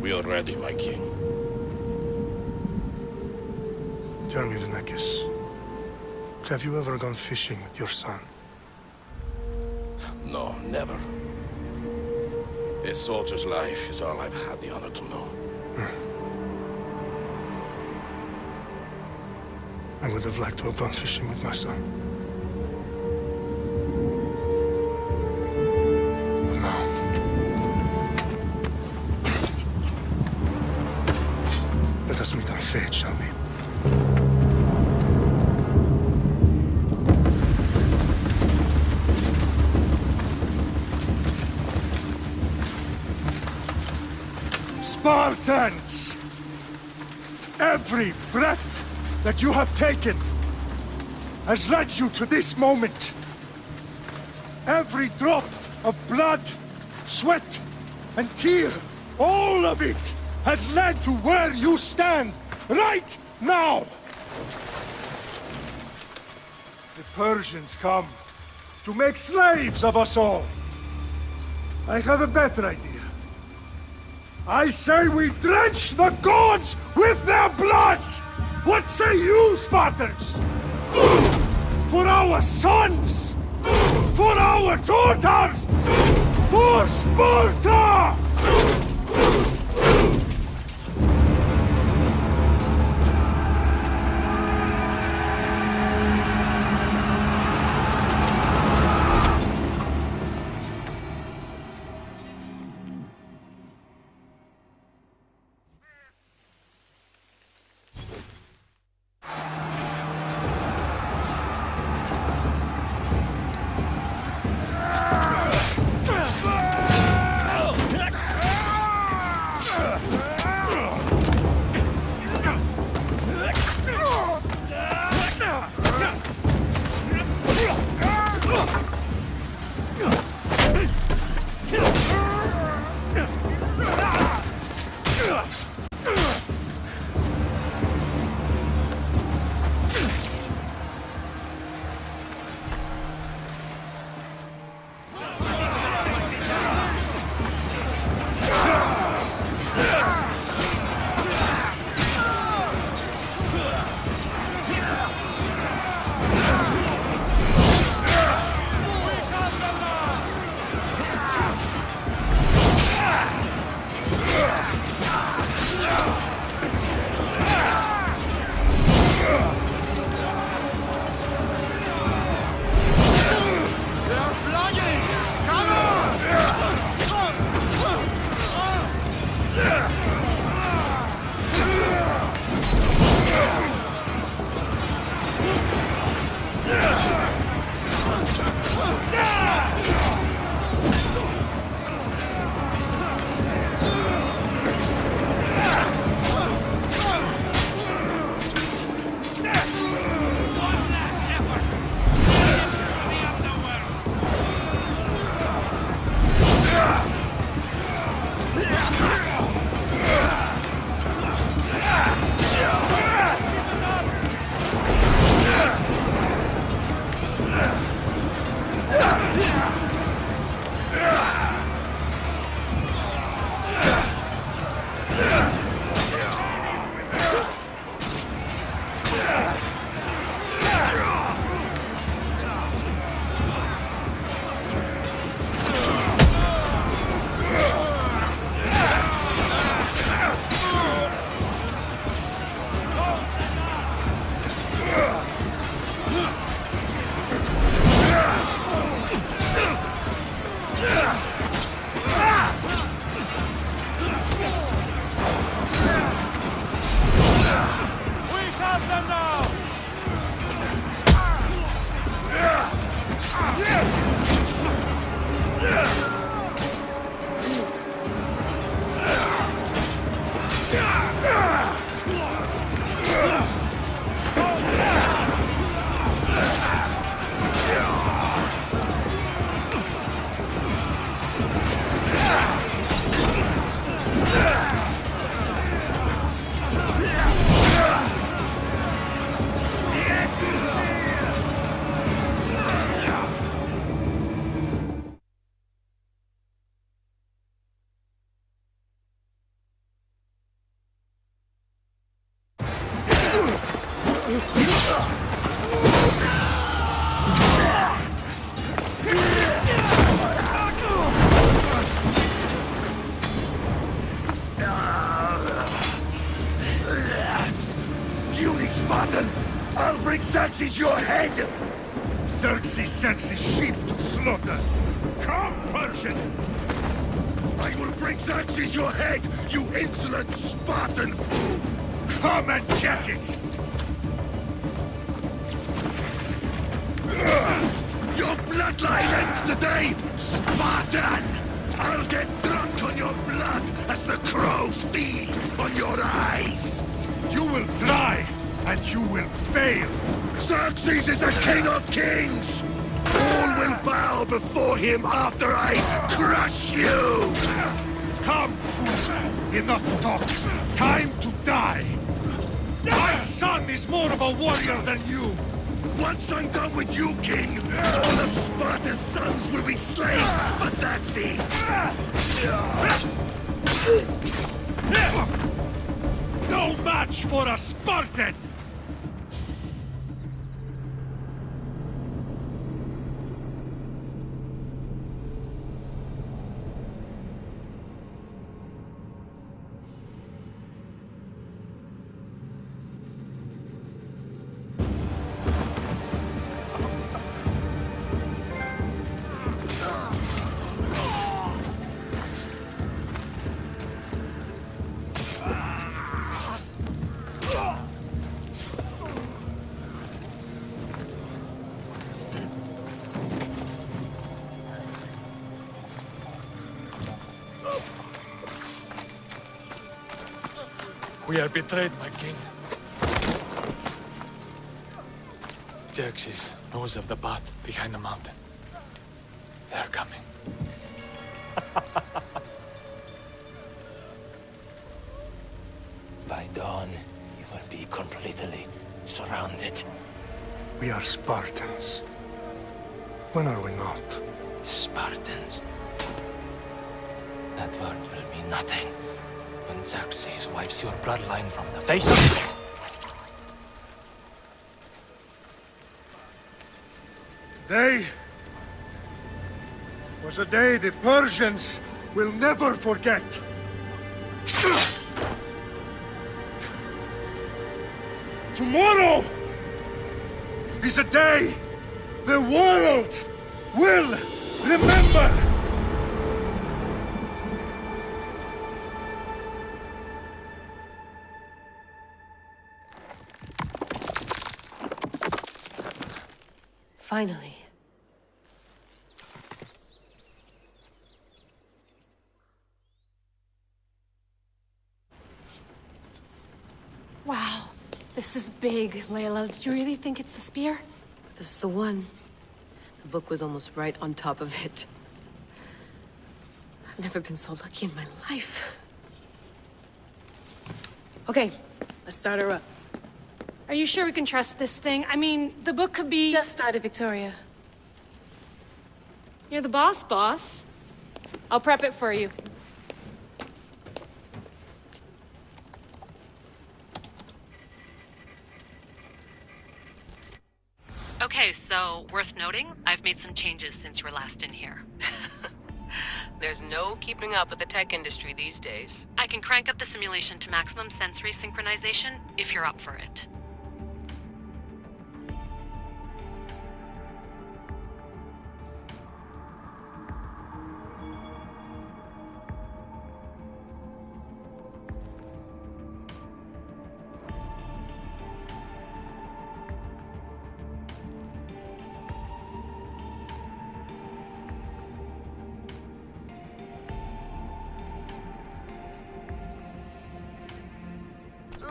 We are ready, my king. Tell me, Venekis, have you ever gone fishing with your son? No, never. A soldier's life is all I've had the honor to know. I would have liked to have gone fishing with my son. But now... Let us meet our fate, shall we? Spartans! Every breath that you have taken has led you to this moment. Every drop of blood, sweat, and tear, all of it has led to where you stand right now. The Persians come to make slaves of us all. I have a better idea. I say we drench the gods with their blood! What say you, Spartans? For our sons! For our daughters! For Sparta! Xerxes your head! Xerxes sends his sheep to slaughter. Come, Persian! I will bring Xerxes your head, you insolent Spartan fool! Come and get it! Your bloodline ends today, Spartan! I'll get drunk on your blood as the crows feed on your eyes! You will try, and you will fail! Xerxes is the king of kings! All will bow before him after I crush you! Come, fool! Enough talk! Time to die! My son is more of a warrior than you! Once I'm done with you, king, all of Sparta's sons will be slaves for Xerxes! No match for a Spartan! We are betrayed, my king. Xerxes knows of the path behind the mountain. They're coming. By dawn, you will be completely surrounded. We are Spartans. When are we not? Spartans. That word will mean nothing when Xerxes wipes your bloodline from the face of... Today was a day the Persians will never forget. Tomorrow is a day the world will remember. Finally. Wow, this is big, Layla. Did you really think it's the spear? This is the one. The book was almost right on top of it. I've never been so lucky in my life. Okay, let's start her up. Are you sure we can trust this thing? I mean, the book could be... Just started, Victoria. You're the boss. I'll prep it for you. Okay, so worth noting, I've made some changes since you were last in here. There's no keeping up with the tech industry these days. I can crank up the simulation to maximum sensory synchronization if you're up for it.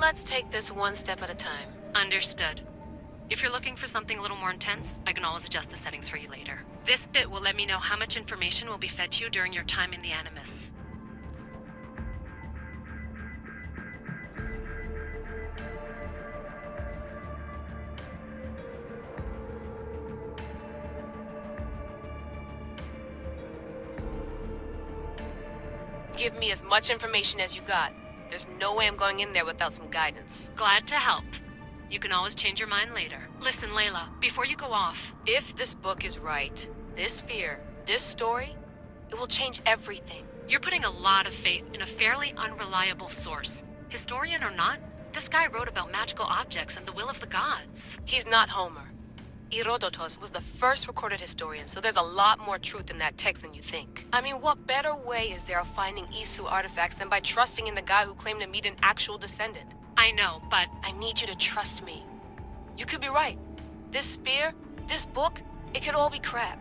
Let's take this one step at a time. Understood. If you're looking for something a little more intense, I can always adjust the settings for you later. This bit will let me know how much information will be fed to you during your time in the Animus. Give me as much information as you got. There's no way I'm going in there without some guidance. Glad to help. You can always change your mind later. Listen, Layla, before you go off... If this book is right, this spear, this story, it will change everything. You're putting a lot of faith in a fairly unreliable source. Historian or not, This guy wrote about magical objects and the will of the gods. He's not Homer. Herodotus was the first recorded historian, so there's a lot more truth in that text than you think. I mean, what better way is there of finding Isu artifacts than by trusting in the guy who claimed to meet an actual descendant? I know, but I need you to trust me. You could be right. This spear, this book, it could all be crap.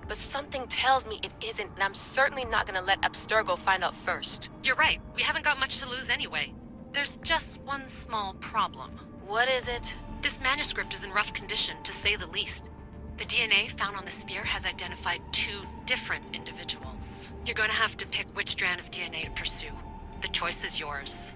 But something tells me it isn't, and I'm certainly not gonna let Abstergo find out first. you're right. We haven't got much to lose anyway. There's just one small problem. What is it? This manuscript is in rough condition, to say the least. The DNA found on the spear has identified 2 different individuals. You're going to have to pick which strand of DNA to pursue. The choice is yours.